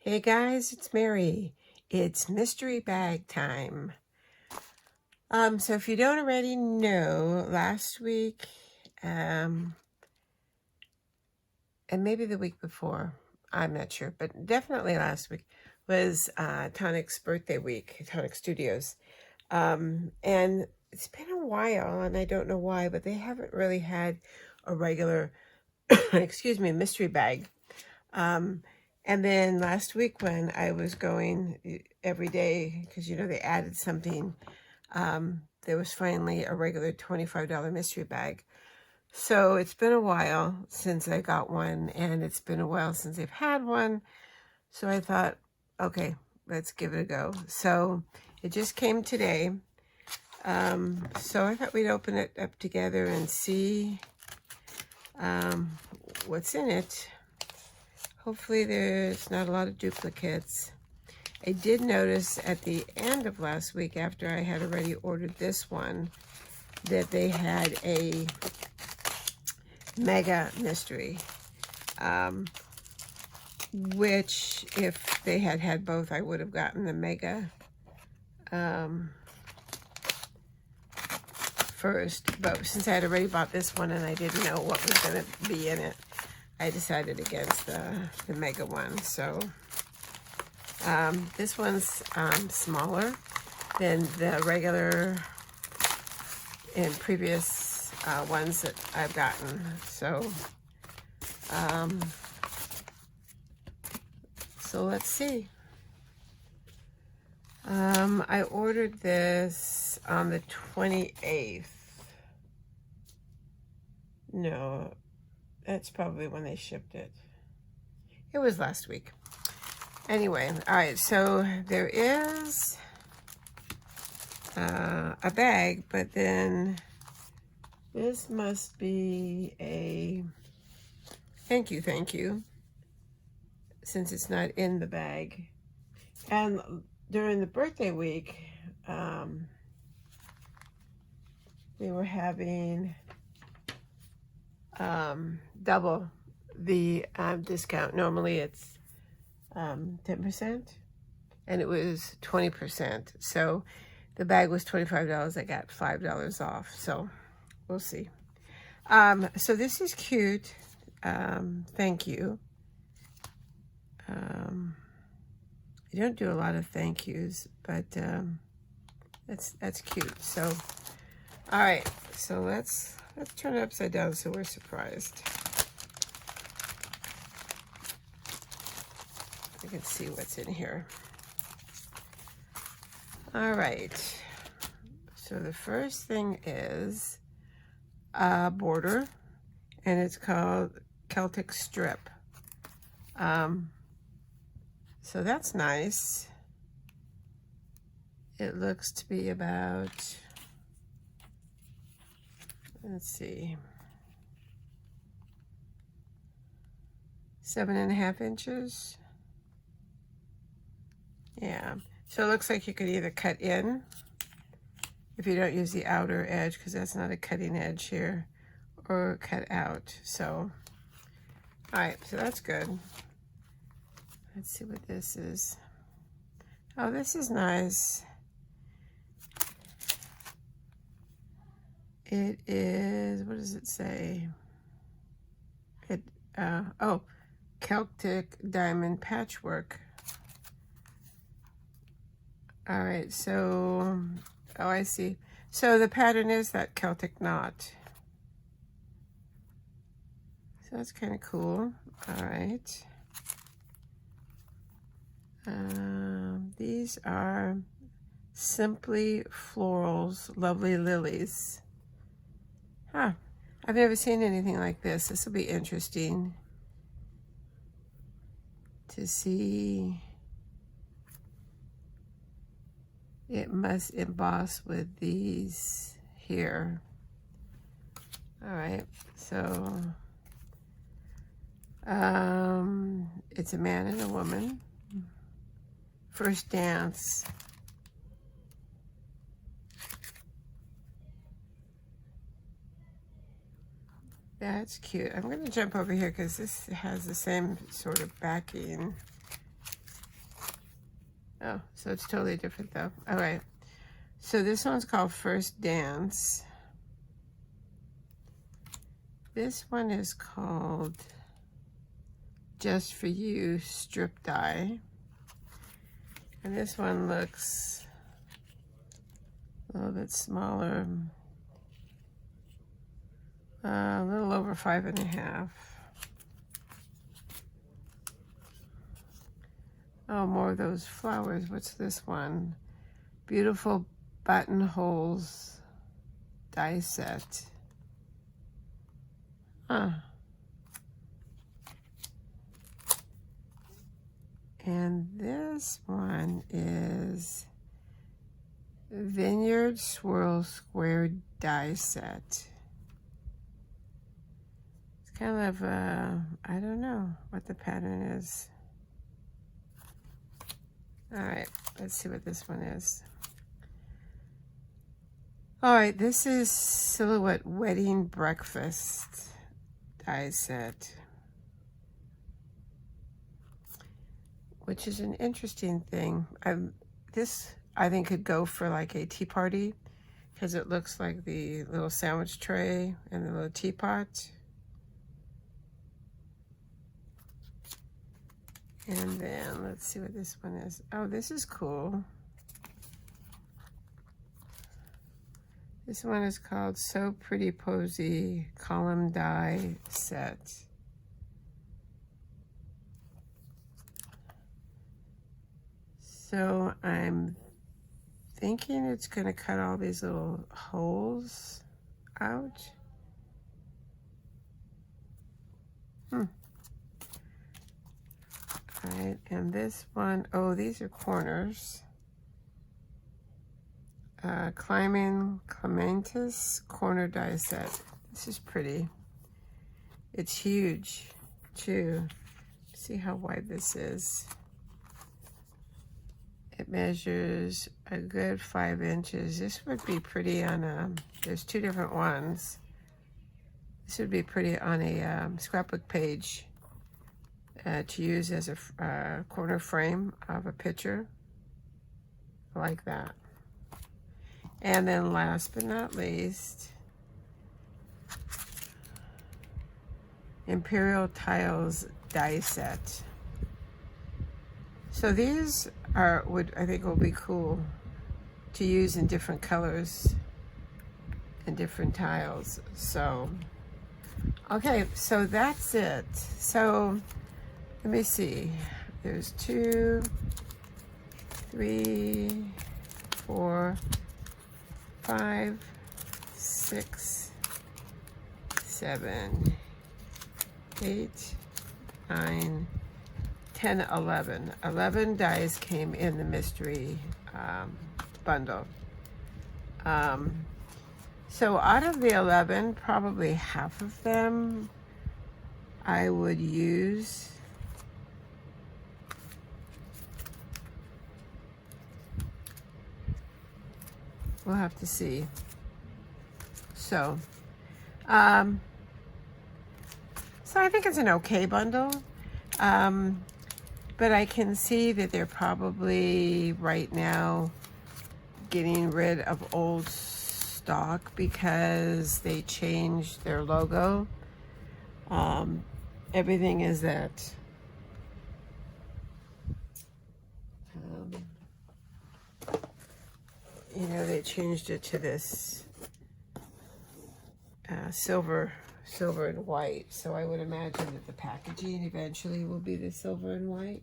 Hey guys, it's Mary. It's mystery bag time. So if you don't already know, last week, and maybe the week before, I'm not sure, but definitely last week was Tonic's birthday week, Tonic Studios. And it's been a while, and I don't know why, but they haven't really had a regular, excuse me, mystery bag. And then last week when I was going every day, because they added something, there was finally a regular $25 mystery bag. So it's been a while since I got one, and it's been a while since I've had one. So I thought, okay, let's give it a go. So it just came today. So I thought we'd open it up together and see what's in it. Hopefully there's not a lot of duplicates. I did notice at the end of last week, after I had already ordered this one, that they had a mega mystery, which if they had had both, I would have gotten the mega first. But since I had already bought this one and I didn't know what was going to be in it, I decided against the mega one. So this one's smaller than the regular and previous ones that I've gotten. So so let's see. I ordered this on the 28th. No, that's probably when they shipped it. It was last week. Anyway, all right, so there is a bag, but then this must be a thank you, since it's not in the bag. And during the birthday week, they were having double the discount. Normally it's 10%, and it was 20%. So the bag was $25. I got $5 off. So we'll see. So this is cute. Thank you. I don't do a lot of thank yous, but that's cute. So all right, so let's turn it upside down so we're surprised. You can see what's in here. All right, so the first thing is a border, and it's called Celtic Strip. So that's nice. It looks to be about, let's see, 7.5 inches. Yeah, so it looks like you could either cut in if you don't use the outer edge, because that's not a cutting edge here, or cut out. So, all right, so that's good. Let's see what this is. Oh, this is nice. It is, what does it say? Oh, Celtic diamond patchwork. All right, so, oh, I see. So the pattern is that Celtic knot. So that's kind of cool. All right. These are Simply Florals, Lovely Lilies. Huh. I've never seen anything like this. This will be interesting to see. It must emboss with these here. All right, so it's a man and a woman. First dance. That's cute. I'm going to jump over here because this has the same sort of backing. Oh, so it's totally different though. All right. So this one's called First Dance. This one is called Just For You Strip Die. And this one looks a little bit smaller. A little over 5.5. Oh, more of those flowers. What's this one? Beautiful Buttonholes Die Set. Huh. And this one is Vineyard Swirl Square Die Set. It's kind of, I don't know what the pattern is. All right, let's see what this one is. All right, this is Silhouette Wedding Breakfast Die Set, which is an interesting thing. This, I think, could go for like a tea party because it looks like the little sandwich tray and the little teapot. And then let's see what this one is. Oh, this is cool. This one is called So Pretty Posy Column Die Set. So I'm thinking it's going to cut all these little holes out. All right, and this one, oh, these are corners. Climbing Clematis Corner Die Set. This is pretty. It's huge, too. See how wide this is. It measures a good 5 inches. This would be pretty on a, there's two different ones. This would be pretty on a scrapbook page. To use as a corner frame of a picture like that. And then last but not least, Imperial Tiles Die Set. So these are, I think will be cool to use in different colors and different tiles. So, okay, so that's it. So let me see. There's 2, 3, 4, 5, 6, 7, 8, 9, 10, 11. 11 dies came in the mystery bundle. So out of the 11, probably half of them I would use. We'll have to see. So I think it's an okay bundle. But I can see that they're probably right now getting rid of old stock because they changed their logo. Everything is that you know, they changed it to this silver and white. So I would imagine that the packaging eventually will be the silver and white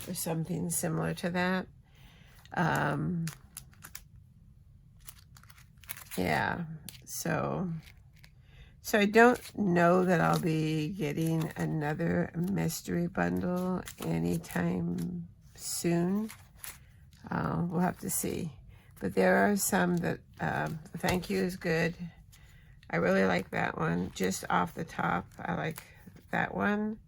or something similar to that. Yeah, so I don't know that I'll be getting another mystery bundle anytime soon. We'll have to see. But there are some that, Thank You is good. I really like that one. Just off the top, I like that one.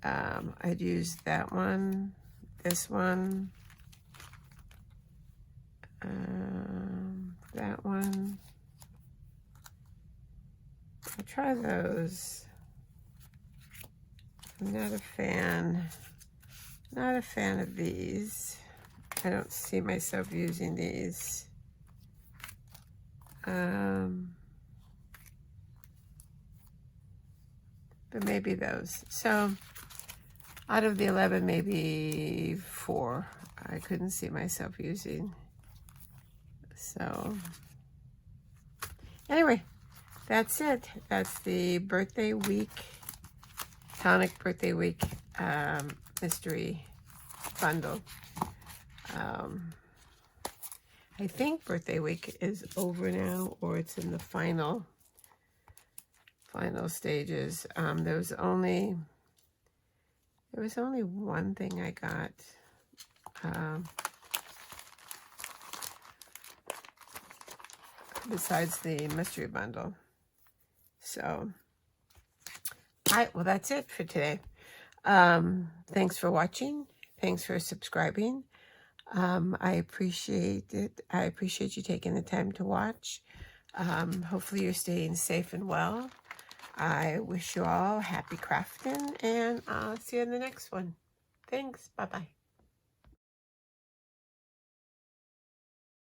I'd use that one, this one, that one. I'll try those. I'm not a fan of these. I don't see myself using these. But maybe those. So out of the 11, maybe 4 I couldn't see myself using. So anyway, that's it. That's the birthday week, Tonic birthday week mystery bundle. I think birthday week is over now, or it's in the final stages. There was only one thing I got. Besides the mystery bundle. So, well, that's it for today. Thanks for watching. Thanks for subscribing. I appreciate it. I appreciate you taking the time to watch. Hopefully you're staying safe and well. I wish you all happy crafting, and I'll see you in the next one. Thanks. Bye-bye.